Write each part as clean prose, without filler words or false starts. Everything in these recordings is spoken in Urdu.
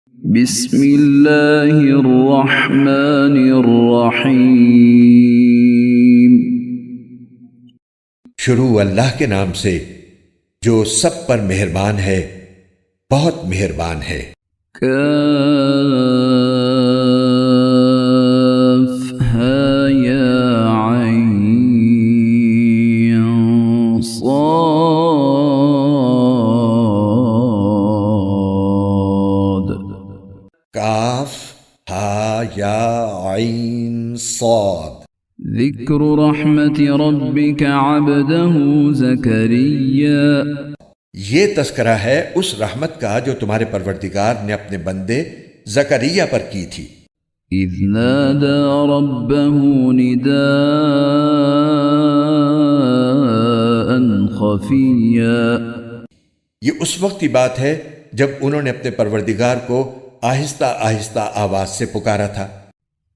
بسم اللہ الرحمن الرحیم۔ شروع اللہ کے نام سے جو سب پر مہربان ہے، بہت مہربان ہے۔ کاف ہا یا عین صاد۔ کاف ہا یا عین صاد۔ ذکر رحمت ربک عبدہ زکریا۔ یہ تذکرہ ہے اس رحمت کا جو تمہارے پروردگار نے اپنے بندے زکریا پر کی تھی۔ اذ نادى ربه نداء خفيا۔ یہ اس وقت کی بات ہے جب انہوں نے اپنے پروردگار کو آہستہ آہستہ آواز سے پکارا تھا۔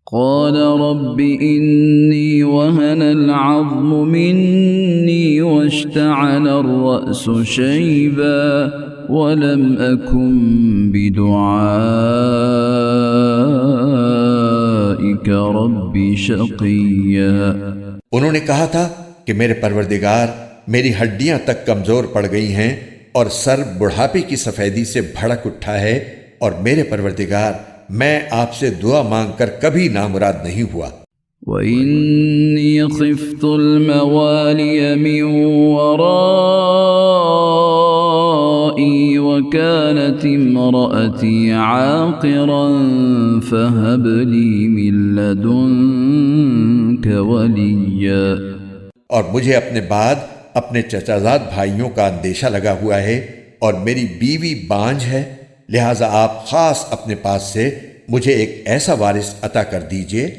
قال رب إني وهن العظم مني واشتعل الرأس شيبا ولم أكن بدعائك رب شقيا۔ انہوں نے کہا تھا کہ میرے پروردگار میری ہڈیاں تک کمزور پڑ گئی ہیں اور سر بڑھاپے کی سفیدی سے بھڑک اٹھا ہے، اور میرے پروردگار میں آپ سے دعا مانگ کر کبھی نامراد نہیں ہوا۔ وَإِنِّي خِفْتُ الْمَوَالِيَ مِنْ وَرَائِي وَكَانَتِ امْرَأَتِي عَاقِرًا فَهَبْ لِي مِن لَّدُنكَ وَلِيًّا۔ اور مجھے اپنے بعد اپنے چچا زاد بھائیوں کا اندیشہ لگا ہوا ہے، اور میری بیوی بانجھ ہے، لہٰذا آپ خاص اپنے پاس سے مجھے ایک ایسا وارث عطا کر دیجئے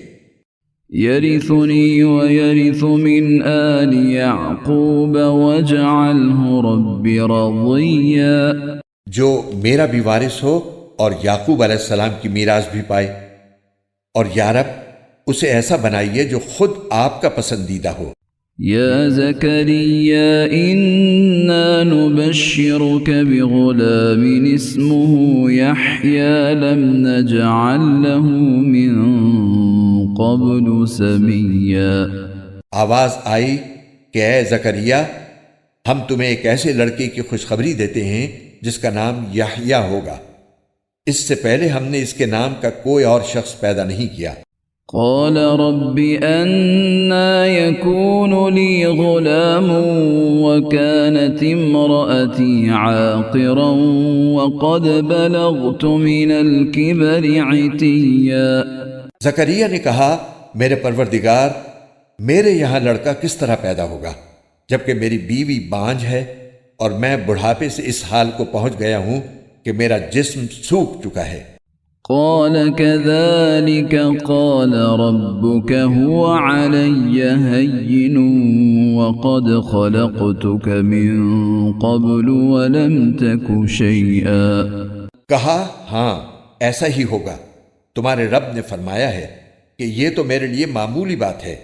يَرِثُنِي وَيَرِثُ مِنْ آلِ يَعْقُوبَ وَاجْعَلْهُ رَبِّ رَضِيًّا۔ جو میرا بھی وارث ہو اور یعقوب علیہ السلام کی میراث بھی پائے، اور یا رب اسے ایسا بنائیے جو خود آپ کا پسندیدہ ہو۔ يا زكريا إنا نبشرك بغلام اسمه يحيى لم نجعل له من قبل سميا۔ آواز آئی کہ اے زکریا، ہم تمہیں ایک ایسے لڑکے کی خوشخبری دیتے ہیں جس کا نام یحییٰ ہوگا، اس سے پہلے ہم نے اس کے نام کا کوئی اور شخص پیدا نہیں کیا۔ قال رب أنا يكون لي غلام وكانت امرأتي عاقرا وقد بلغت من الكبر عتيا۔ زکریا نے کہا، میرے پروردگار، میرے یہاں لڑکا کس طرح پیدا ہوگا جبکہ میری بیوی بانجھ ہے، اور میں بڑھاپے سے اس حال کو پہنچ گیا ہوں کہ میرا جسم سوکھ چکا ہے۔ قال كذلك قال ربك هو علي هين وقد خلقتك من قبل ولم تك شيئا۔ کہا، ہاں ایسا ہی ہوگا، تمہارے رب نے فرمایا ہے کہ یہ تو میرے لیے معمولی بات ہے،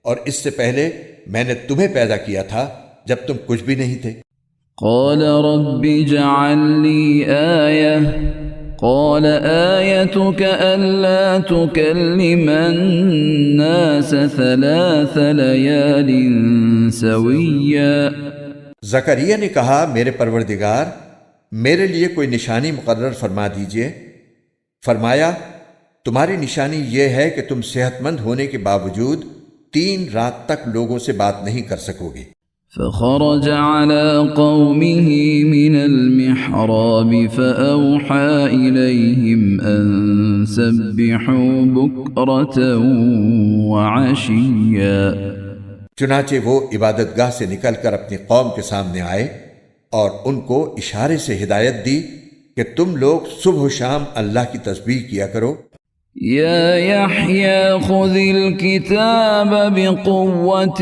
اور اس سے پہلے میں نے تمہیں پیدا کیا تھا جب تم کچھ بھی نہیں تھے۔ قال رب اجعل لي آية قال آيتك ألا تكلم الناس 3 ليال سويا۔ زکریا نے کہا، میرے پروردگار، میرے لیے کوئی نشانی مقرر فرما دیجئے۔ فرمایا، تمہاری نشانی یہ ہے کہ تم صحت مند ہونے کے باوجود 3 رات تک لوگوں سے بات نہیں کر سکو گے۔ فخرج على قومه من المحراب فأوحى إليهم أن سبحوا بكرة وعشيا۔ چنانچہ وہ عبادت گاہ سے نکل کر اپنی قوم کے سامنے آئے اور ان کو اشارے سے ہدایت دی کہ تم لوگ صبح و شام اللہ کی تسبیح کیا کرو۔ يا يحيى خذ الكتاب بقوة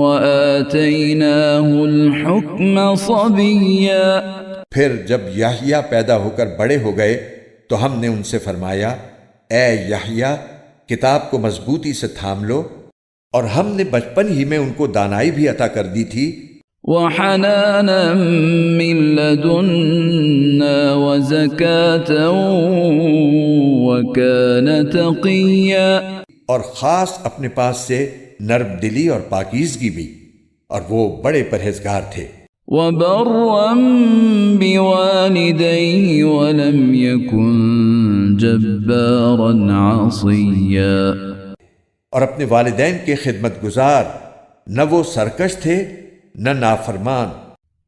وآتيناه الحكم صبيا۔ پھر جب یحییٰ پیدا ہو کر بڑے ہو گئے تو ہم نے ان سے فرمایا، اے یحییٰ، کتاب کو مضبوطی سے تھام لو، اور ہم نے بچپن ہی میں ان کو دانائی بھی عطا کر دی تھی۔ وحنانا من لدنا وزكاة وكان تقيا، اور خاص اپنے پاس سے نرم دلی اور پاکیزگی بھی، اور وہ بڑے پرہیزگار تھے۔ وبرا بوالديه ولم يكن جبارا عصيا، اور اپنے والدین کے خدمت گزار، نہ وہ سرکش تھے نہ نافرمان۔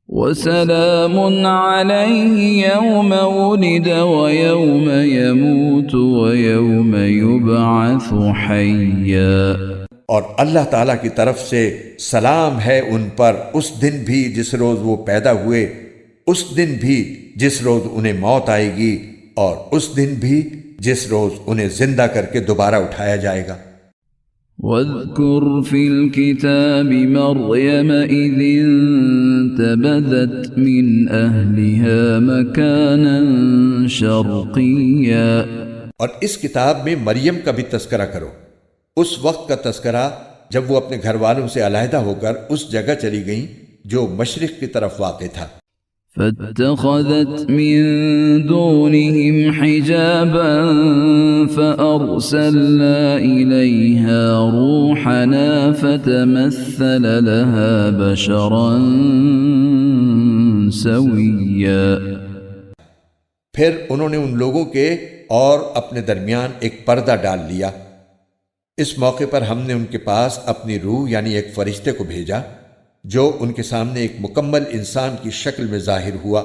وسلام عليه يوم ولد ويوم يموت ويوم يبعث حيا، اور اللہ تعالیٰ کی طرف سے سلام ہے ان پر اس دن بھی جس روز وہ پیدا ہوئے، اس دن بھی جس روز انہیں موت آئے گی، اور اس دن بھی جس روز انہیں زندہ کر کے دوبارہ اٹھایا جائے گا۔ واذكر في الكتاب مريم إذ انتبذت من أهلها مكانا شرقيا، اور اس کتاب میں مریم کا بھی تذکرہ کرو، اس وقت کا تذکرہ جب وہ اپنے گھر والوں سے علیحدہ ہو کر اس جگہ چلی گئیں جو مشرق کی طرف واقع تھا۔ فاتخذت من دونهم حجابا فأرسلنا إليها روحنا فتمثل لها بشرا سويا، پھر انہوں نے ان لوگوں کے اور اپنے درمیان ایک پردہ ڈال لیا۔ اس موقع پر ہم نے ان کے پاس اپنی روح یعنی ایک فرشتے کو بھیجا جو ان کے سامنے ایک مکمل انسان کی شکل میں ظاہر ہوا۔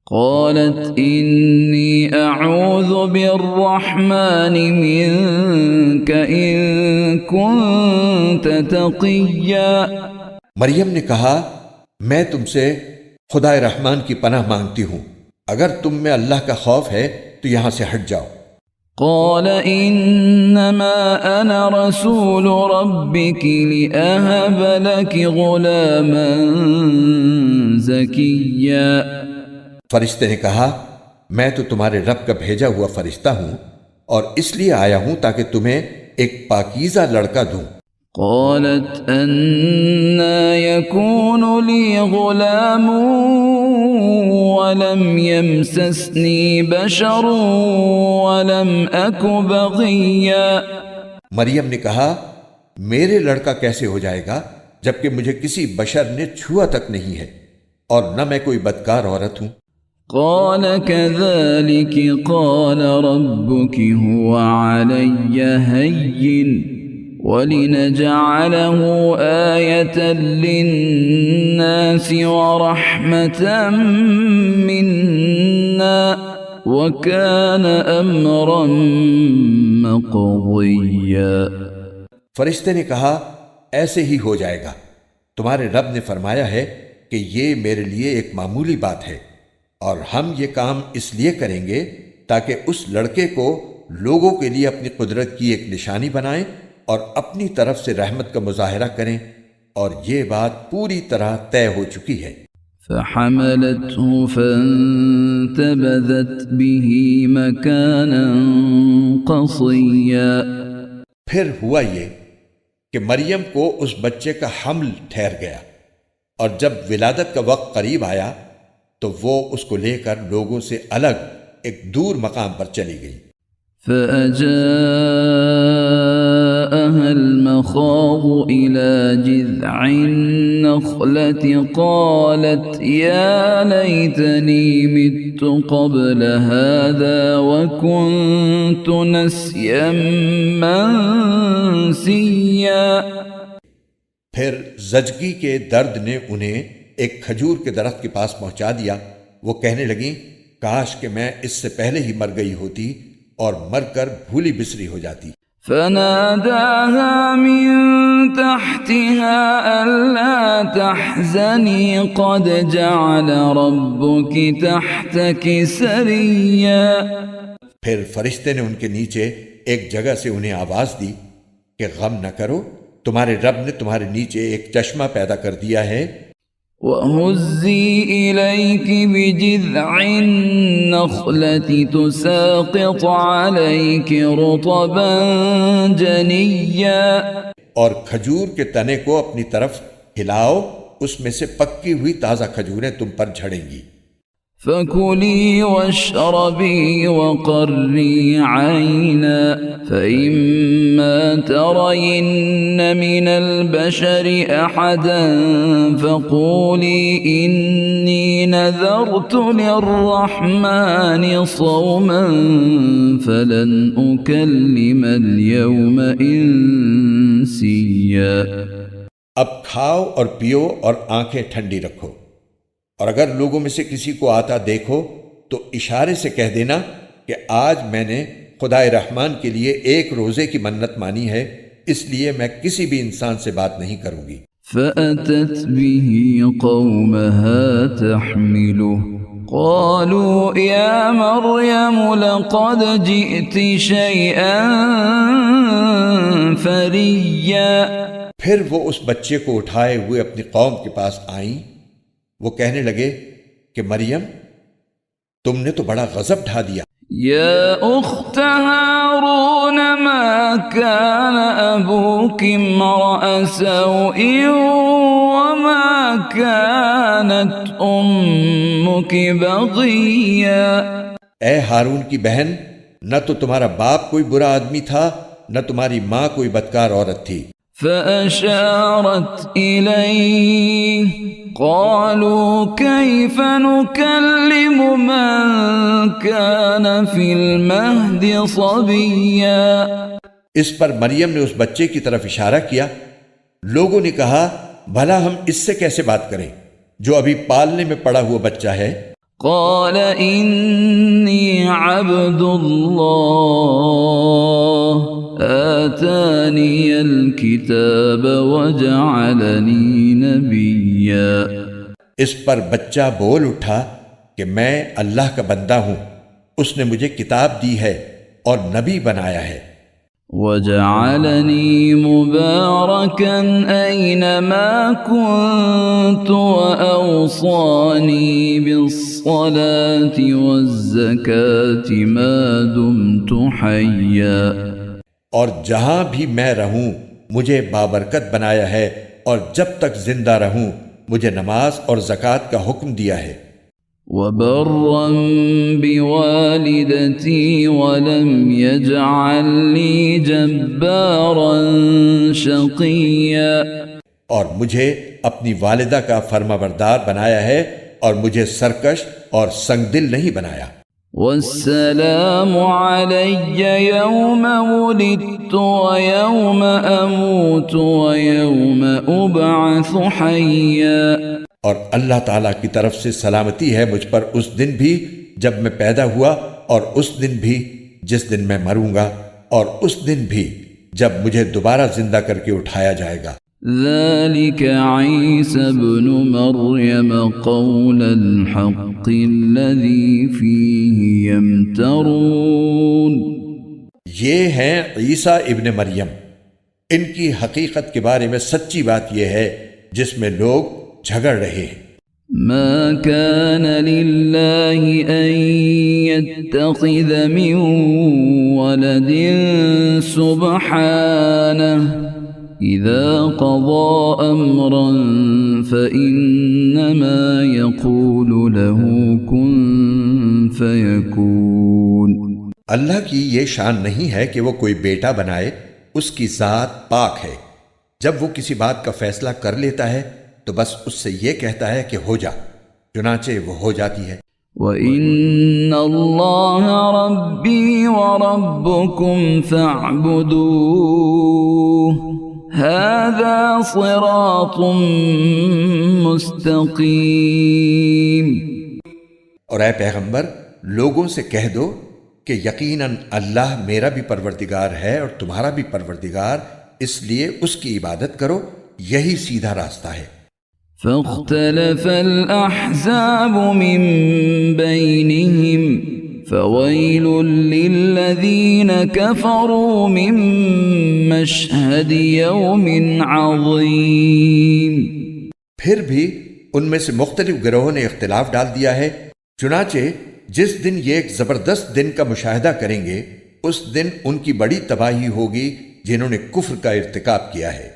قالت إني أعوذ بالرحمن منك إن كنت تقيا، مریم نے کہا میں تم سے خدا رحمان کی پناہ مانگتی ہوں، اگر تم میں اللہ کا خوف ہے تو یہاں سے ہٹ جاؤ۔ قال إنما أنا رسول ربك لأهب لك غلاما زكيا، فرشتے نے کہا میں تو تمہارے رب کا بھیجا ہوا فرشتہ ہوں اور اس لیے آیا ہوں تاکہ تمہیں ایک پاکیزہ لڑکا دوں۔ قالت أنى يكون لي غلام ولم يمسسني بشر ولم أك بغيا، مریم نے کہا میرے لڑکا کیسے ہو جائے گا جبکہ مجھے کسی بشر نے چھوا تک نہیں ہے اور نہ میں کوئی بدکار عورت ہوں۔ قال كذلك قال ربك هو علي هين ولنجعله آية للناس ورحمة منا وكان أمرا مقضيا، فرشتے نے کہا ایسے ہی ہو جائے گا، تمہارے رب نے فرمایا ہے کہ یہ میرے لیے ایک معمولی بات ہے، اور ہم یہ کام اس لیے کریں گے تاکہ اس لڑکے کو لوگوں کے لیے اپنی قدرت کی ایک نشانی بنائیں اور اپنی طرف سے رحمت کا مظاہرہ کریں، اور یہ بات پوری طرح طے ہو چکی ہے۔ فحملته فانتبذت به مكانا قصيا، پھر ہوا یہ کہ مریم کو اس بچے کا حمل ٹھہر گیا، اور جب ولادت کا وقت قریب آیا تو وہ اس کو لے کر لوگوں سے الگ ایک دور مقام پر چلی گئی۔ فأجاءها المخاض إلى جذع النخلة قالت يا ليتني مت قبل هذا وكنت نسيا منسيا، پھر زچگی کے درد نے انہیں ایک کھجور کے درخت کے پاس پہنچا دیا، وہ کہنے لگیں کاش کہ میں اس سے پہلے ہی مر گئی ہوتی اور مر کر بھولی بسری ہو جاتی۔ فناداها من تحتها ألا تحزني قد جعل ربك تحتك سريا، پھر فرشتے نے ان کے نیچے ایک جگہ سے انہیں آواز دی کہ غم نہ کرو، تمہارے رب نے تمہارے نیچے ایک چشمہ پیدا کر دیا ہے۔ وَهُزِّي إِلَيْكِ بِجِذْعِ النَّخْلَةِ تُسَاقِطْ عَلَيْكِ رُطَبًا جَنِيًّا، اور کھجور کے تنے کو اپنی طرف ہلاؤ اس میں سے پکی ہوئی تازہ کھجوریں تم پر جھڑیں گی۔ فكلي واشربي وقري عينا فإما ترين من البشر أحدا فقولي إني نذرت للرحمن صوما فلن أكلم اليوم إنسيا۔ اب کھاؤ اور پیو اور آنکھیں ٹھنڈی رکھو، اور اگر لوگوں میں سے کسی کو آتا دیکھو تو اشارے سے کہہ دینا کہ آج میں نے خدائے رحمان کے لیے ایک روزے کی منت مانی ہے، اس لیے میں کسی بھی انسان سے بات نہیں کروں گی۔ فأتت به قومها تحمله قالوا يا مريم لقد جئت شيئا فريا۔ پھر وہ اس بچے کو اٹھائے ہوئے اپنی قوم کے پاس آئیں۔ وہ کہنے لگے کہ مریم تم نے تو بڑا غضب ڈھا دیا۔ يا أخت هارون ما كان أبوك امرأ سوء وما كانت أمك بغيا۔ اے ہارون کی بہن، نہ تو تمہارا باپ کوئی برا آدمی تھا، نہ تمہاری ماں کوئی بدکار عورت تھی۔ فأشارت إليه قالوا كيف نكلم من كان في المهد صبيا۔ اس پر مریم نے اس بچے کی طرف اشارہ کیا۔ لوگوں نے کہا بھلا ہم اس سے کیسے بات کریں جو ابھی پالنے میں پڑا ہوا بچہ ہے؟ قال إني عبد الله آتاني الكتاب وجعلني نبيا۔ اس پر بچہ بول اٹھا کہ میں اللہ کا بندہ ہوں، اس نے مجھے کتاب دی ہے اور نبی بنایا ہے۔ وجعلني مباركا أينما كنت وأوصاني بالصلاة والزكاة ما دمت حيا۔ اور جہاں بھی میں رہوں مجھے بابرکت بنایا ہے، اور جب تک زندہ رہوں مجھے نماز اور زکوٰۃ کا حکم دیا ہے۔ وبرا بوالدتي ولم يجعلني جبارا شقيا۔ اور مجھے اپنی والدہ کا فرما بردار بنایا ہے اور مجھے سرکش اور سنگ دل نہیں بنایا۔ والسلام علي يوم ولدت ويوم أموت ويوم أبعث حيا۔ اور اللہ تعالیٰ کی طرف سے سلامتی ہے مجھ پر اس دن بھی جب میں پیدا ہوا، اور اس دن بھی جس دن میں مروں گا، اور اس دن بھی جب مجھے دوبارہ زندہ کر کے اٹھایا جائے گا۔ ذلك عيسى ابن مريم قول الحق الذي فيه يمترون۔ یہ ہیں عیسیٰ ابن مریم، ان کی حقیقت کے بارے میں سچی بات یہ ہے جس میں لوگ جھگڑ رہے ہیں۔ ما كان لله أن يتخذ من ولد سبحانه إذا قضى أمرا فإنما يقول له كن فيكون۔ اللہ کی یہ شان نہیں ہے کہ وہ کوئی بیٹا بنائے، اس کی ذات پاک ہے، جب وہ کسی بات کا فیصلہ کر لیتا ہے تو بس اس سے یہ کہتا ہے کہ ہو جا، چنانچہ وہ ہو جاتی ہے۔ وَإِنَّ اللَّهَ رَبِّي وَرَبُّكُمْ فَاعْبُدُوهُ هَذَا صِرَاطٌ مُسْتَقِيمٌ۔ اور اے پیغمبر لوگوں سے کہہ دو کہ یقیناً اللہ میرا بھی پروردگار ہے اور تمہارا بھی پروردگار، اس لیے اس کی عبادت کرو، یہی سیدھا راستہ ہے۔ فاختلف الأحزاب من بينهم فويل للذين كفروا من مشهد يوم عظيم۔ پھر بھی ان میں سے مختلف گروہوں نے اختلاف ڈال دیا ہے، چنانچہ جس دن یہ ایک زبردست دن کا مشاہدہ کریں گے اس دن ان کی بڑی تباہی ہوگی جنہوں نے کفر کا ارتکاب کیا ہے۔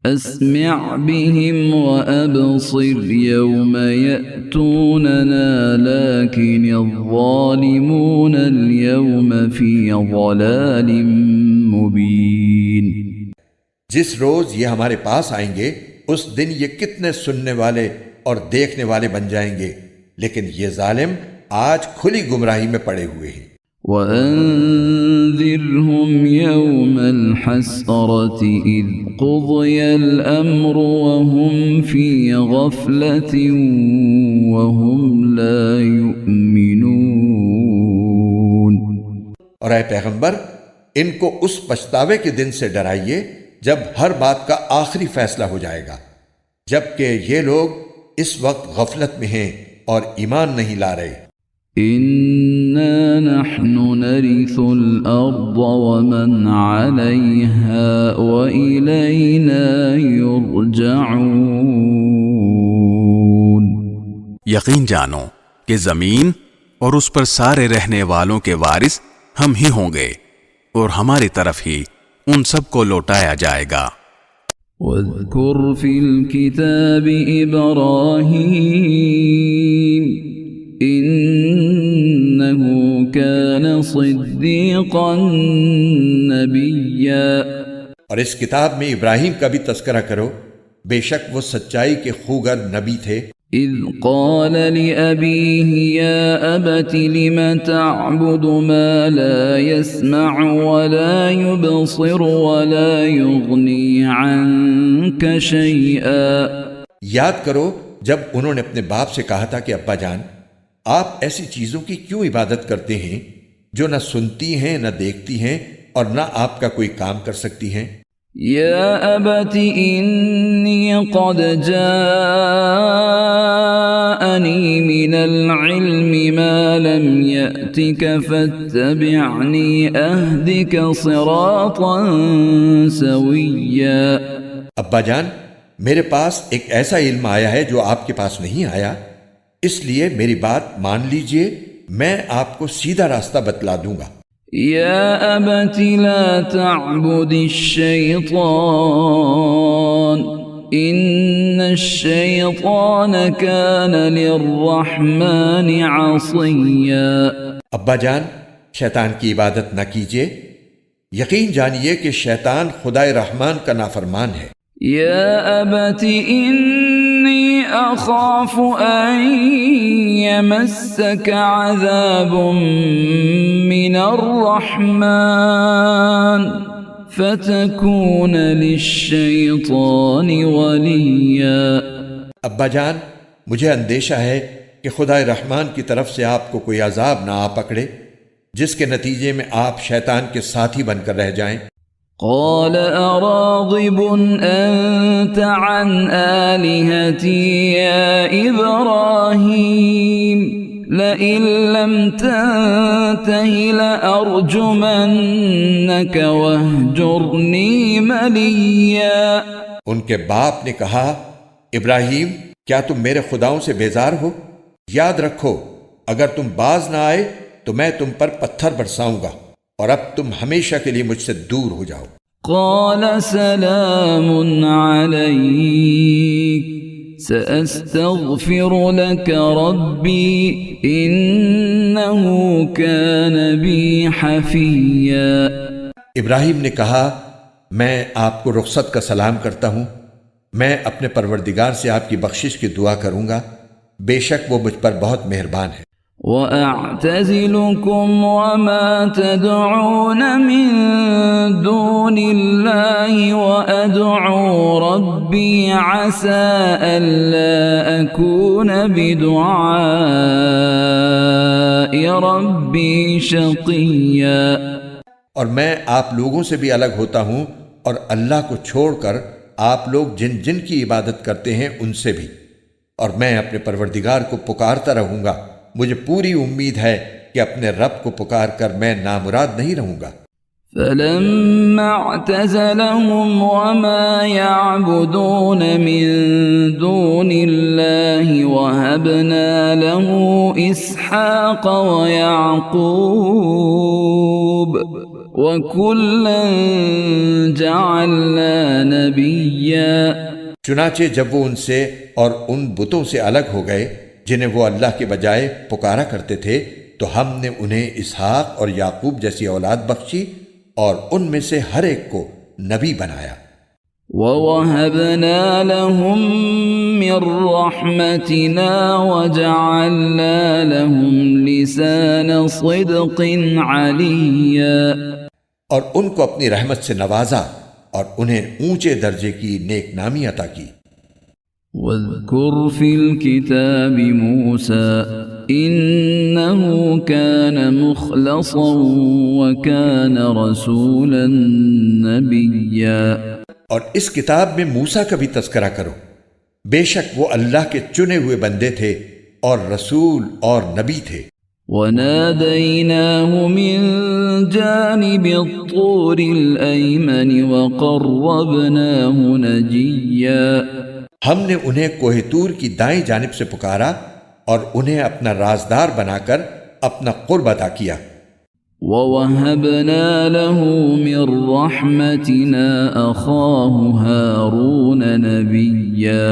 أسمع بهم وأبصر يوم يأتوننا لكن الظالمون اليوم في ضلال مبين. جس روز یہ ہمارے پاس آئیں گے اس دن یہ کتنے سننے والے اور دیکھنے والے بن جائیں گے، لیکن یہ ظالم آج کھلی گمراہی میں پڑے ہوئے ہیں. وَأَنذِرْهُمْ يَوْمَ الْحَسْرَةِ إِذْ قُضِيَ الْأَمْرُ وَهُمْ فِي غَفْلَةٍ وَهُمْ لَا يُؤْمِنُونَ. اور اے پیغمبر، ان کو اس پچھتاوے کے دن سے ڈرائیے جب ہر بات کا آخری فیصلہ ہو جائے گا، جبکہ یہ لوگ اس وقت غفلت میں ہیں اور ایمان نہیں لا رہے. إِنَّا نَحْنُ نَرِثُ الْأَرْضَ وَمَنْ عَلَيْهَا وَإِلَيْنَا يُرْجَعُونَ. یقین جانو کہ زمین اور اس پر سارے رہنے والوں کے وارث ہم ہی ہوں گے اور ہماری طرف ہی ان سب کو لوٹایا جائے گا. وَاذْكُرْ فِي الْكِتَابِ إِبْرَاهِيمَ إِنَّهُ كَانَ صِدِّيقًا نَبِيًّا. اور اس کتاب میں ابراہیم کا بھی تذکرہ کرو، بے شک وہ سچائی کے خوگر نبی تھے. إِذْ قَالَ لِأَبِيهِ يَا أَبَتِ لِمَ تَعْبُدُ مَا لَا يَسْمَعُ وَلَا يُبْصِرُ وَلَا يُغْنِي عَنْكَ شَيْئًا. یاد کرو جب انہوں نے اپنے باپ سے کہا تھا کہ ابا جان، آپ ایسی چیزوں کی کیوں عبادت کرتے ہیں جو نہ سنتی ہیں نہ دیکھتی ہیں اور نہ آپ کا کوئی کام کر سکتی ہیں. يَا أَبَتِ إِنِّي قَدْ جَاءَنِي مِنَ الْعِلْمِ مَا لَمْ يَأْتِكَ فَاتَّبِعْنِي أَهْدِكَ صِرَاطًا سَوِيًّا. ابا جان، میرے پاس ایک ایسا علم آیا ہے جو آپ کے پاس نہیں آیا، اس لیے میری بات مان لیجئے، میں آپ کو سیدھا راستہ بتلا دوں گا. يَا أَبَتِ لَا تَعْبُدِ الشَّيْطَانَ إِنَّ الشَّيْطَانَ كَانَ لِلرَّحْمَنِ عَصِيًّا. ابا جان، شیطان کی عبادت نہ کیجیے، یقین جانیے کہ شیطان خدائے رحمان کا نافرمان ہے. يَا أَبَتِ إِنِّي أَخَافُ أَن يَمَسَّكَ عَذَابٌ مِّنَ الرَّحْمَنِ فَتَكُونَ لِلشَّيْطَانِ وَلِيًّا. ابا جان، مجھے اندیشہ ہے کہ خدائے رحمان کی طرف سے آپ کو کوئی عذاب نہ آ پکڑے جس کے نتیجے میں آپ شیطان کے ساتھی بن کر رہ جائیں. قال أراغب أنت عن آلهتي يا إبراهيم لئن لم تنته لأرجمنك واهجرني مليا. ان کے باپ نے کہا، ابراہیم، کیا تم میرے خداؤں سے بیزار ہو؟ یاد رکھو، اگر تم باز نہ آئے تو میں تم پر پتھر برساؤں گا اور اب تم ہمیشہ کے لیے مجھ سے دور ہو جاؤ. قال سلام عليك سأستغفر لك ربي إنه كان بي حفيا. ابراہیم نے کہا، میں آپ کو رخصت کا سلام کرتا ہوں، میں اپنے پروردگار سے آپ کی بخشش کی دعا کروں گا، بے شک وہ مجھ پر بہت مہربان ہے. وَأَعْتَزِلُكُمْ وَمَا تَدْعُونَ مِن دُونِ اللَّهِ وَأَدْعُو رَبِّي عَسَىٰ أَلَّا أَكُونَ بِدُعَاءِ رَبِّي شَقِيًّا. اور میں آپ لوگوں سے بھی الگ ہوتا ہوں اور اللہ کو چھوڑ کر آپ لوگ جن جن کی عبادت کرتے ہیں ان سے بھی، اور میں اپنے پروردگار کو پکارتا رہوں گا. مجھے پوری امید ہے کہ اپنے رب کو پکار کر میں نامراد نہیں رہوں گا. فلما اعتزلهم وما يعبدون من دون الله وهبنا له إسحاق ويعقوب وكلا جعلنا نبيا. چنانچہ جب وہ ان سے اور ان بتوں سے الگ ہو گئے جنہیں وہ اللہ کے بجائے پکارا کرتے تھے تو ہم نے انہیں اسحاق اور یعقوب جیسی اولاد بخشی اور ان میں سے ہر ایک کو نبی بنایا. وَوَهَبْنَا لَهُم مِّن رَّحْمَتِنَا وَجَعَلْنَا لَهُمْ لِسَانَ صِدْقٍ عَلِيًّا. اور ان کو اپنی رحمت سے نوازا اور انہیں اونچے درجے کی نیک نامی عطا کی. وَاذْكُرْ فِي الْكِتَابِ مُوسَىٰ إِنَّهُ كَانَ مُخْلَصًا وَكَانَ رَسُولًا نَبِيًّا. اور اس کتاب میں موسیٰ کا بھی تذکرہ کرو، بے شک وہ اللہ کے چنے ہوئے بندے تھے اور رسول اور نبی تھے. وَنَادَيْنَاهُ مِن جَانِبِ الطُّورِ الْأَيْمَنِ وَقَرَّبْنَاهُ نَجِيًّا. ہم نے انہیں کوہ طور کی دائیں جانب سے پکارا اور انہیں اپنا رازدار بنا کر اپنا قرب عطا کیا. وَوَهَبْنَا لَهُ مِن رَّحْمَتِنَا أَخَاهُ هَارُونَ نَبِيًّا.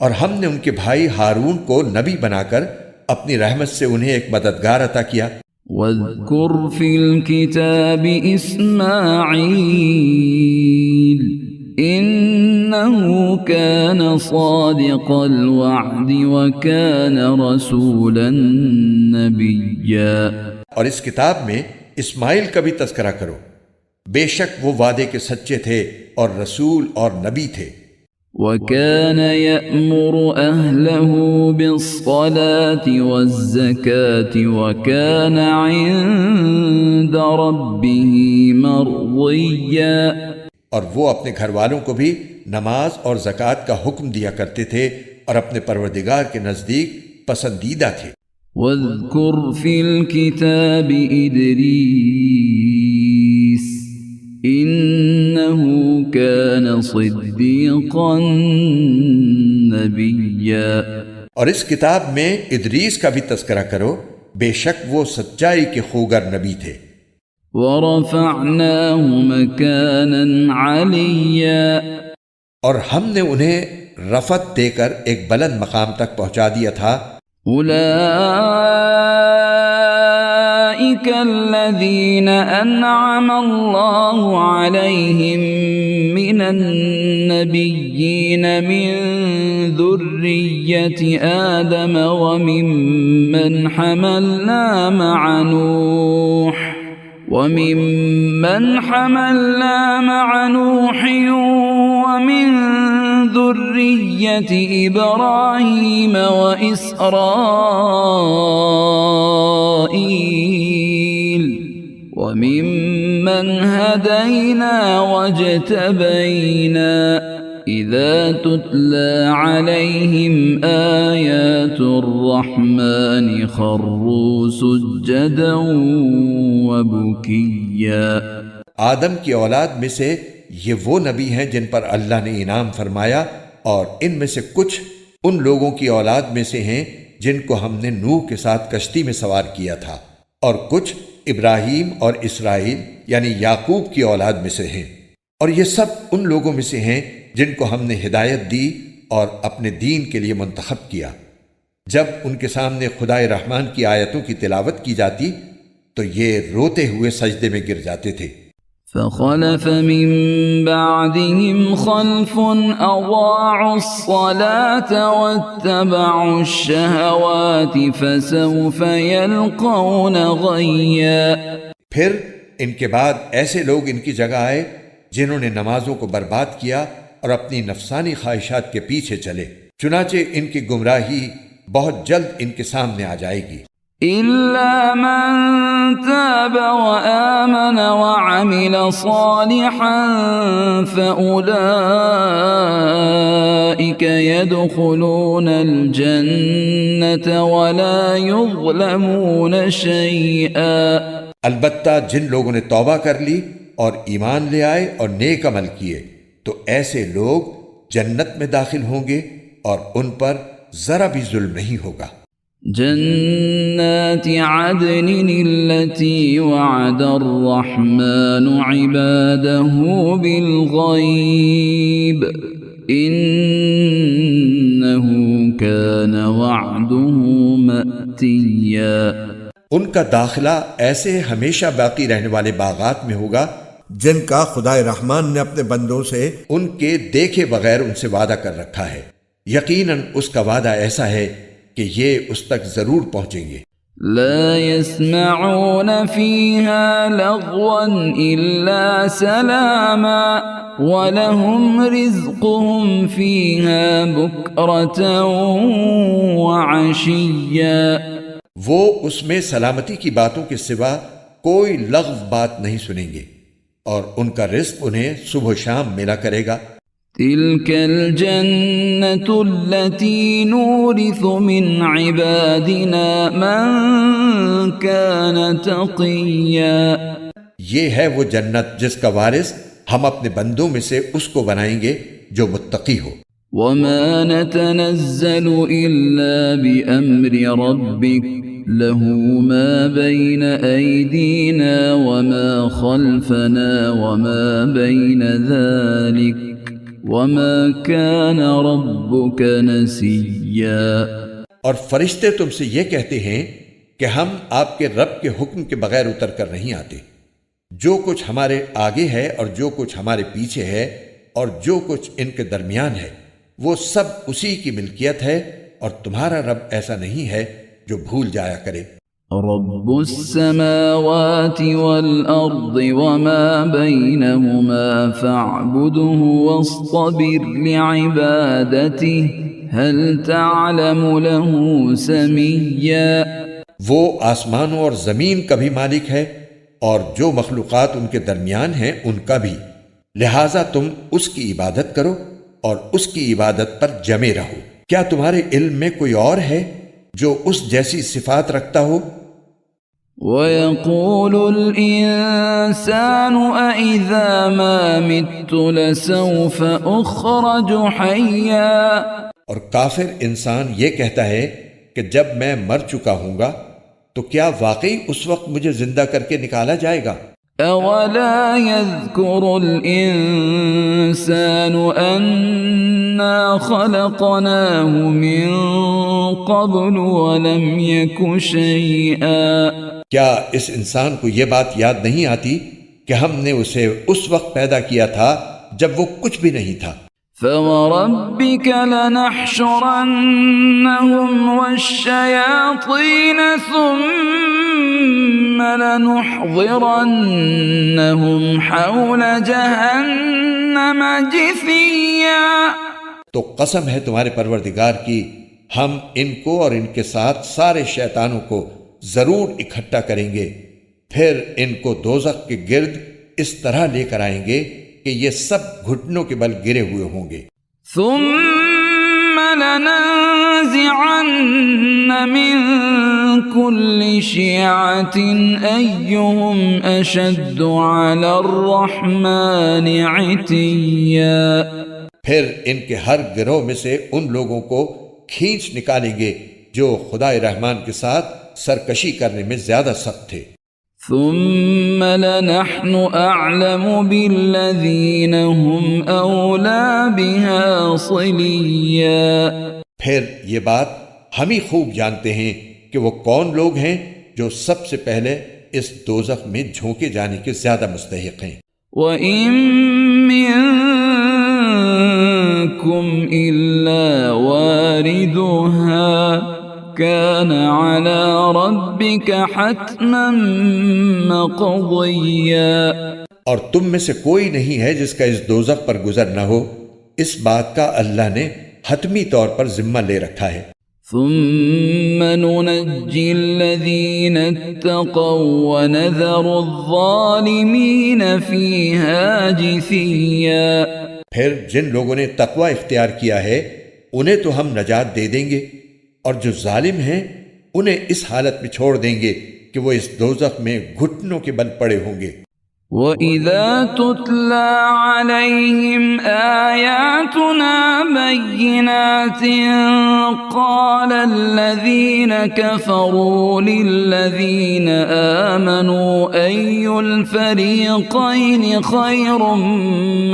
اور ہم نے ان کے بھائی ہارون کو نبی بنا کر اپنی رحمت سے انہیں ایک مددگار عطا کیا. وَاذْكُرْ فِي الْكِتَابِ إِسْمَاعِيلَ إِنَّهُ كَانَ صَادِقَ الْوَعْدِ وَكَانَ رَسُولًا نَبِيًّا. اور اس کتاب میں اسماعیل کا بھی تذکرہ کرو، بے شک وہ وعدے کے سچے تھے اور رسول اور نبی تھے. وَكَانَ يَأْمُرُ أَهْلَهُ بِالصَّلَاةِ وَالزَّكَاةِ وَكَانَ عِندَ رَبِّهِ مَرْضِيًّا. اور وہ اپنے گھر والوں کو بھی نماز اور زکوٰۃ کا حکم دیا کرتے تھے اور اپنے پروردگار کے نزدیک پسندیدہ تھے. وَاذْكُرْ فِي الْكِتَابِ إِدْرِيسَ إِنَّهُ كَانَ صِدِّيقًا نَبِيًّا. اور اس کتاب میں ادریس کا بھی تذکرہ کرو، بے شک وہ سچائی کے خوگر نبی تھے. وَرَفَعْنَاهُ مَكَانًا عَلِيًّا. اور ہم نے انہیں رفعت دے کر ایک بلند مقام تک پہنچا دیا تھا. أولئك الذين أنعم الله عليهم من النبيين من ذرية آدم وممن حملنا مع نوح ومن ذرية إبراهيم وإسرائيل وممن هدينا واجتبينا إذا تتلى عليهم آيات الرحمن خروا سجدا وبكيا. آدم کی اولاد میں سے یہ وہ نبی ہیں جن پر اللہ نے انعام فرمایا، اور ان میں سے کچھ ان لوگوں کی اولاد میں سے ہیں جن کو ہم نے نوح کے ساتھ کشتی میں سوار کیا تھا، اور کچھ ابراہیم اور اسرائیل یعنی یعقوب کی اولاد میں سے ہیں. اور یہ سب ان لوگوں میں سے ہیں جن کو ہم نے ہدایت دی اور اپنے دین کے لیے منتخب کیا. جب ان کے سامنے خدائے رحمان کی آیتوں کی تلاوت کی جاتی تو یہ روتے ہوئے سجدے میں گر جاتے تھے. فخلف من بعدهم خلف أضاعوا الصلاة واتبعوا الشهوات فسوف يلقون غيا. پھر ان کے بعد ایسے لوگ ان کی جگہ آئے جنہوں نے نمازوں کو برباد کیا اور اپنی نفسانی خواہشات کے پیچھے چلے، چنانچہ ان کی گمراہی بہت جلد ان کے سامنے آ جائے گی. إلا من تاب وآمن وعمل صالحا فأولئك يدخلون الجنة ولا يظلمون شيئا۔ البتہ جن لوگوں نے توبہ کر لی اور ایمان لے آئے اور نیک عمل کیے تو ایسے لوگ جنت میں داخل ہوں گے اور ان پر ذرا بھی ظلم نہیں ہوگا۔ جنات عدن التي وعد الرحمن عباده بالغيب إنه كان وعده مأتيا۔ ان کا داخلہ ایسے ہمیشہ باقی رہنے والے باغات میں ہوگا جن کا خدائے رحمان نے اپنے بندوں سے ان کے دیکھے بغیر ان سے وعدہ کر رکھا ہے۔ یقیناً اس کا وعدہ ایسا ہے کہ یہ اس تک ضرور پہنچیں گے۔ لا يسمعون فيها لغوا إلا سلاما ولهم رزقهم فيها بكرة وعشيا۔ وہ اس میں سلامتی کی باتوں کے سوا کوئی لغو بات نہیں سنیں گے اور ان کا رزق انہیں صبح و شام ملا کرے گا۔ تلك الجنة التي نورث من عبادنا من كان تقيا۔ یہ ہے وہ جنت جس کا وارث ہم اپنے بندوں میں سے اس کو بنائیں گے جو متقی ہو۔ وما نتنزل إلا بأمر ربك له ما بين أيدينا وما خلفنا وما بين ذلك وما كان ربك نسيا۔ اور فرشتے تم سے یہ کہتے ہیں کہ ہم آپ کے رب کے حکم کے بغیر اتر کر نہیں آتے۔ جو کچھ ہمارے آگے ہے اور جو کچھ ہمارے پیچھے ہے اور جو کچھ ان کے درمیان ہے وہ سب اسی کی ملکیت ہے، اور تمہارا رب ایسا نہیں ہے جو بھول جایا کرے۔ رب السماوات والأرض وما بينهما فاعبده واصطبر لعبادته هل تعلم له سميا۔ وہ آسمانوں اور زمین کا بھی مالک ہے اور جو مخلوقات ان کے درمیان ہیں ان کا بھی، لہٰذا تم اس کی عبادت کرو اور اس کی عبادت پر جمے رہو۔ کیا تمہارے علم میں کوئی اور ہے جو اس جیسی صفات رکھتا ہو؟ وَيَقُولُ الْإِنسَانُ أَإِذَا مَا مِتُّ لَسَوْفَ أُخْرَجُ حَيًّا۔ اور کافر انسان یہ کہتا ہے کہ جب میں مر چکا ہوں گا تو کیا واقعی اس وقت مجھے زندہ کر کے نکالا جائے گا؟ أَوَلَا يَذْكُرُ الْإِنسَانُ أَنَّا خَلَقْنَاهُ مِن قَبْلُ وَلَمْ يَكُ شَيْئًا۔ کیا اس انسان کو یہ بات یاد نہیں آتی کہ ہم نے اسے اس وقت پیدا کیا تھا جب وہ کچھ بھی نہیں تھا؟ فَوَرَبِّكَ لَنَحْشُرَنَّهُمْ وَالشَّيَاطِينَ ثُمَّ لَنُحْضِرَنَّهُمْ حَوْلَ جَهَنَّمَ جِثِيًّا۔ تو قسم ہے تمہارے پروردگار کی، ہم ان کو اور ان کے ساتھ سارے شیطانوں کو ضرور اکٹھا کریں گے، پھر ان کو دوزخ کے گرد اس طرح لے کر آئیں گے کہ یہ سب گھٹنوں کے بل گرے ہوئے ہوں گے۔ ثم لننزعن من كل شيعة أيهم أشد على الرحمن عتيا۔ پھر ان کے ہر گروہ میں سے ان لوگوں کو کھینچ نکالیں گے جو خدا رحمان کے ساتھ سرکشی کرنے میں زیادہ سخت تھے۔ ثم لنحن أعلم بالذين هم أولى بها صليا۔ پھر یہ بات ہم ہی خوب جانتے ہیں کہ وہ کون لوگ ہیں جو سب سے پہلے اس دوزخ میں جھونکے جانے کے زیادہ مستحق ہیں۔ وَإِن مِّنكُمْ إِلَّا وَارِدُهَا كَانَ عَلَى رَبِّكَ حَتْمًا مَّقْضِيًّا۔ اور تم میں سے کوئی نہیں ہے جس کا اس دوزخ پر گزر نہ ہو، اس بات کا اللہ نے حتمی طور پر ذمہ لے رکھا ہے۔ ثم ننجي الذين اتقوا ونذر الظالمين فيها جثيا۔ پھر جن لوگوں نے تقوی اختیار کیا ہے انہیں تو ہم نجات دے دیں گے، اور جو ظالم ہیں انہیں اس حالت میں چھوڑ دیں گے کہ وہ اس دوزخ میں گھٹنوں کے بل پڑے ہوں گے۔ وَإِذَا تُتْلَى عَلَيْهِمْ آيَاتُنَا بَيِّنَاتٍ قَالَ الَّذِينَ كَفَرُوا لِلَّذِينَ آمَنُوا أَيُّ الْفَرِيقَيْنِ خَيْرٌ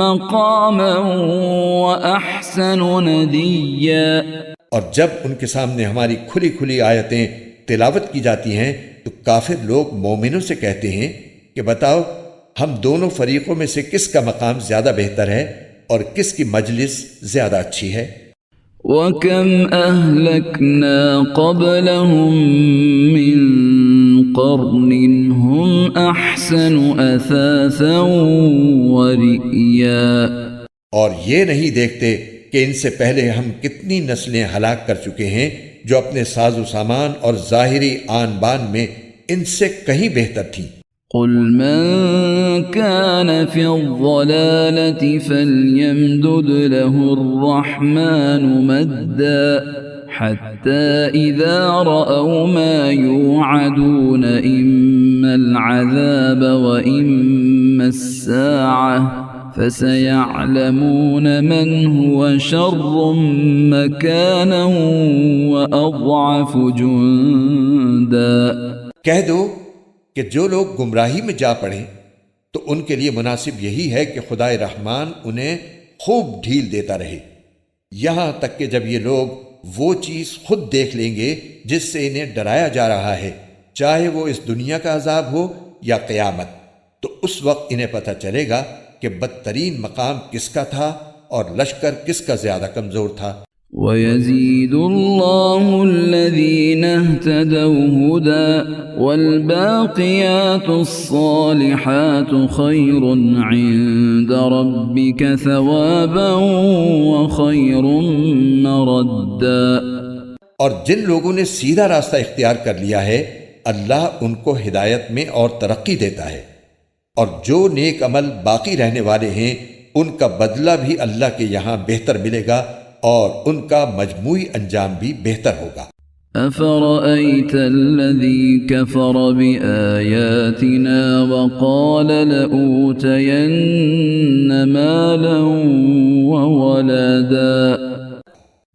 مَّقَامًا وَأَحْسَنُ نَدِيًّا۔ اور جب ان کے سامنے ہماری کھلی کھلی آیتیں تلاوت کی جاتی ہیں تو کافر لوگ مومنوں سے کہتے ہیں کہ بتاؤ ہم دونوں فریقوں میں سے کس کا مقام زیادہ بہتر ہے اور کس کی مجلس زیادہ اچھی ہے۔ وَكَمْ أَهْلَكْنَا قَبْلَهُمْ مِنْ قَرْنٍ هُمْ أَحْسَنُ أَثَاثًا وَرِئْيًا۔ اور یہ نہیں دیکھتے کہ ان سے پہلے ہم کتنی نسلیں ہلاک کر چکے ہیں جو اپنے ساز و سامان اور ظاہری آن بان میں ان سے کہیں بہتر تھیں۔ قل من كان في الضلالة فليمدد له الرحمن مدا حتى إذا رأوا ما يوعدون إما العذاب وإما الساعة فسيعلمون من هو شر مكانا وأضعف جندا۔ کہہ دو کہ جو لوگ گمراہی میں جا پڑیں تو ان کے لیے مناسب یہی ہے کہ خدائے رحمان انہیں خوب ڈھیل دیتا رہے، یہاں تک کہ جب یہ لوگ وہ چیز خود دیکھ لیں گے جس سے انہیں ڈرایا جا رہا ہے، چاہے وہ اس دنیا کا عذاب ہو یا قیامت، تو اس وقت انہیں پتہ چلے گا کہ بدترین مقام کس کا تھا اور لشکر کس کا زیادہ کمزور تھا۔ وَيَزِيدُ اللَّهُ الَّذِينَ اهْتَدَوْا هُدًى وَالْبَاقِيَاتُ الصَّالِحَاتُ خَيْرٌ عِندَ رَبِّكَ ثَوَابًا وَخَيْرٌ مَّرَدًّا۔ اور جن لوگوں نے سیدھا راستہ اختیار کر لیا ہے اللہ ان کو ہدایت میں اور ترقی دیتا ہے، اور جو نیک عمل باقی رہنے والے ہیں ان کا بدلہ بھی اللہ کے یہاں بہتر ملے گا اور ان کا مجموعی انجام بھی بہتر ہوگا۔ أَفَرَأَيْتَ الَّذِي كَفَرَ بِآيَاتِنَا وَقَالَ لَأُوتَيَنَّ مَالًا وَوَلَدًا۔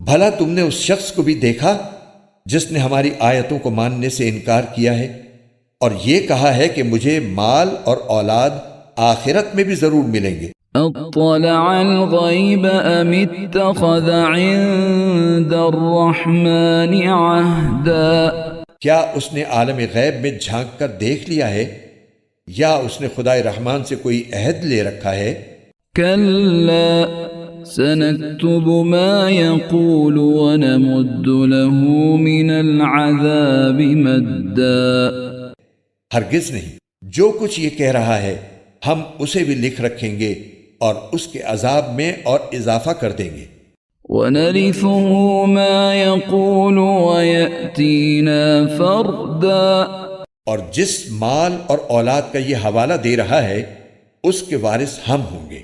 بھلا تم نے اس شخص کو بھی دیکھا جس نے ہماری آیتوں کو ماننے سے انکار کیا ہے اور یہ کہا ہے کہ مجھے مال اور اولاد آخرت میں بھی ضرور ملیں گے۔ اطلع الغیب ام اتخذ عند الرحمن عہدا۔ کیا اس نے عالم غیب میں جھانک کر دیکھ لیا ہے یا اس نے خدائے رحمان سے کوئی عہد لے رکھا ہے؟ کلا سنكتب ما يقول ونمد له من العذاب مدا۔ ہرگز نہیں، جو کچھ یہ کہہ رہا ہے ہم اسے بھی لکھ رکھیں گے اور اس کے عذاب میں اور اضافہ کر دیں گے۔ وَنَرِثُهُ مَا يَقُولُ وَيَأْتِينَا فَرْدًا۔ اور جس مال اور اولاد کا یہ حوالہ دے رہا ہے اس کے وارث ہم ہوں گے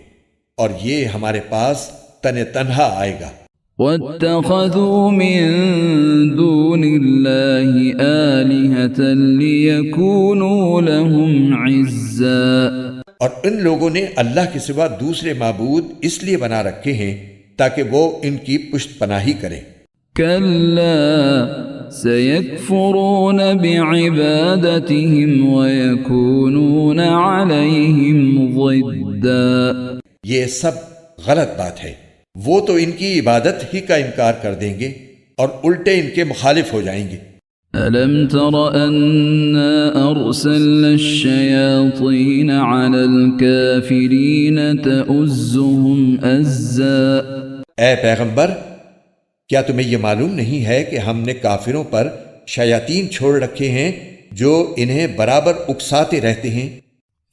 اور یہ ہمارے پاس تنہا آئے گا۔ وَاتَّخَذُوا مِن دُونِ اللَّهِ آلِهَةً لِيَكُونُوا لَهُمْ عِزًّا۔ اور ان لوگوں نے اللہ کے سوا دوسرے معبود اس لیے بنا رکھے ہیں تاکہ وہ ان کی پشت پناہی کریں۔ كَلَّا سَيَكْفُرُونَ بِعِبَادَتِهِمْ وَيَكُونُونَ عَلَيْهِمْ ضِدًّا۔ یہ سب غلط بات ہے، وہ تو ان کی عبادت ہی کا انکار کر دیں گے اور الٹے ان کے مخالف ہو جائیں گے۔ أَلَمْ تَرَ أَنَّا أَرْسَلْنَا الشَّيَاطِينَ عَلَى الْكَافِرِينَ تَؤُزُّهُمْ أَزًّا۔ اے پیغمبر، کیا تمہیں یہ معلوم نہیں ہے کہ ہم نے کافروں پر شیاطین چھوڑ رکھے ہیں جو انہیں برابر اکساتے رہتے ہیں؟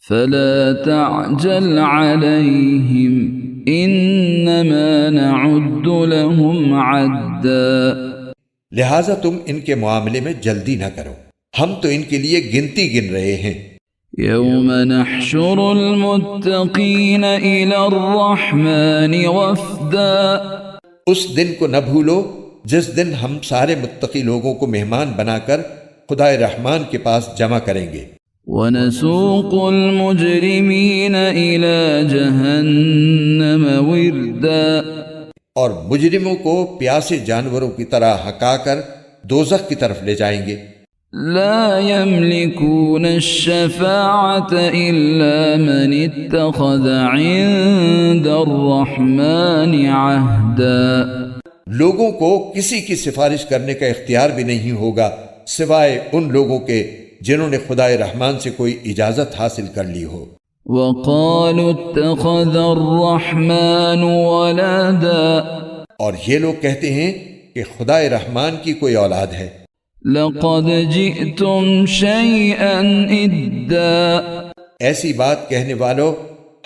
فَلَا تَعْجَلْ عَلَيْهِمْ إِنَّمَا نَعُدُّ لَهُمْ عَدًّا۔ لہذا تم ان کے معاملے میں جلدی نہ کرو، ہم تو ان کے لیے گنتی گن رہے ہیں۔ يوم نحشر المتقين إلى الرحمن وفدا اس دن کو نہ بھولو جس دن ہم سارے متقی لوگوں کو مہمان بنا کر خدائے رحمان کے پاس جمع کریں گے۔ ونسوق المجرمين إلى جهنم وردا اور مجرموں کو پیاسے جانوروں کی طرح ہکا کر دوزخ کی طرف لے جائیں گے۔ لا يملكون الشفاعة إلا من اتخذ عند الرحمن عهدا لوگوں کو کسی کی سفارش کرنے کا اختیار بھی نہیں ہوگا سوائے ان لوگوں کے جنہوں نے خدائے رحمان سے کوئی اجازت حاصل کر لی ہو۔ وقالوا اتخذ الرحمن ولدا اور یہ لوگ کہتے ہیں کہ خدائے رحمان کی کوئی اولاد ہے۔ لقد جئتم شيئا إدا ایسی بات کہنے والوں،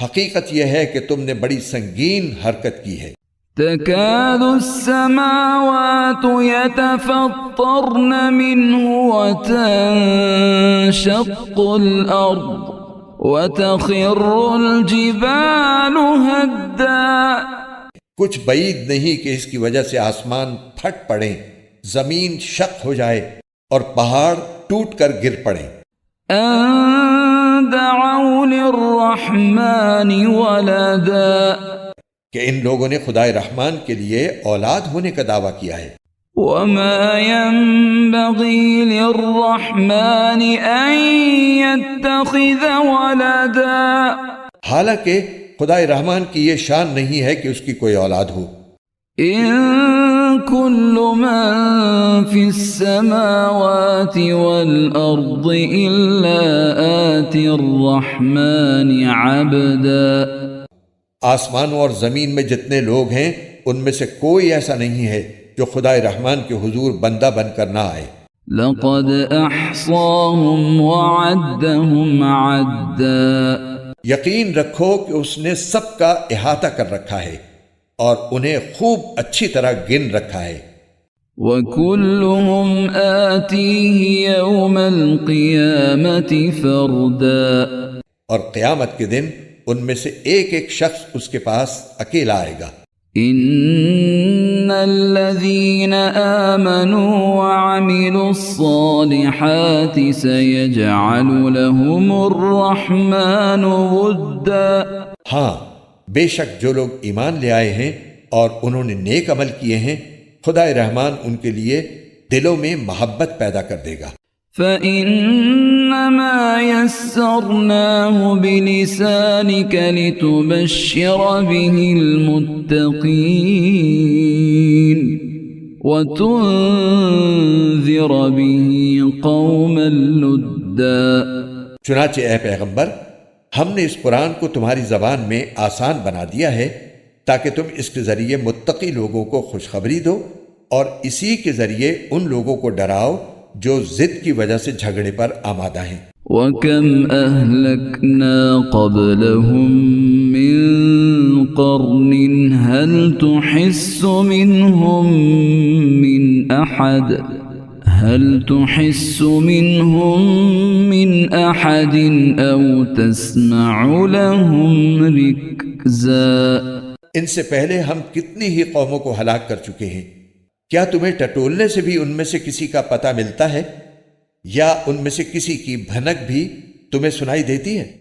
حقیقت یہ ہے کہ تم نے بڑی سنگین حرکت کی ہے۔ تكاد السماوات يتفطرن منه وتنشق الأرض وتخر الجبال هدا کچھ بعید نہیں کہ اس کی وجہ سے آسمان پھٹ پڑیں، زمین شق ہو جائے اور پہاڑ ٹوٹ کر گر پڑیں۔ أن دعوا للرحمن ولدا کہ ان لوگوں نے خدائے رحمان کے لیے اولاد ہونے کا دعویٰ کیا ہے۔ وما ينبغي للرحمن أن يتخذ ولدا حالانکہ خدائے رحمان کی یہ شان نہیں ہے کہ اس کی کوئی اولاد ہو۔ إن كل من في السماوات والأرض إلا آتي الرحمن عبدا آسمانوں اور زمین میں جتنے لوگ ہیں ان میں سے کوئی ایسا نہیں ہے جو خدائے رحمان کے حضور بندہ بن کر نہ آئے۔ لقد أحصاهم وعدهم عدا یقین رکھو کہ اس نے سب کا احاطہ کر رکھا ہے اور انہیں خوب اچھی طرح گن رکھا ہے۔ وكلهم آتيه يوم القيامة فردا اور قیامت کے دن ان میں سے ایک ایک شخص اس کے پاس اکیلا آئے گا۔ إن الذين آمنوا وعملوا الصالحات سيجعل لهم الرحمن ودا ہاں، بے شک جو لوگ ایمان لے آئے ہیں اور انہوں نے نیک عمل کیے ہیں، خدائے رحمان ان کے لیے دلوں میں محبت پیدا کر دے گا۔ فإنما يسرناه بلسانك لتبشر به المتقين وتنذر به قوما لدا چنانچہ اے پیغمبر، ہم نے اس قرآن کو تمہاری زبان میں آسان بنا دیا ہے تاکہ تم اس کے ذریعے متقی لوگوں کو خوشخبری دو اور اسی کے ذریعے ان لوگوں کو ڈراؤ جو ضد کی وجہ سے جھگڑے پر آمادہ ہیں۔ وَكَمْ أَهْلَكْنَا قَبْلَهُمْ مِنْ قَرْنٍ هَلْ تُحِسُّ مِنْهُمْ مِنْ أَحَدٍ أَوْ تَسْمَعُ لَهُمْ رِكْزًا ان سے پہلے ہم کتنی ہی قوموں کو ہلاک کر چکے ہیں، کیا تمہیں ٹٹولنے سے بھی ان میں سے کسی کا پتہ ملتا ہے یا ان میں سے کسی کی بھنک بھی تمہیں سنائی دیتی ہے؟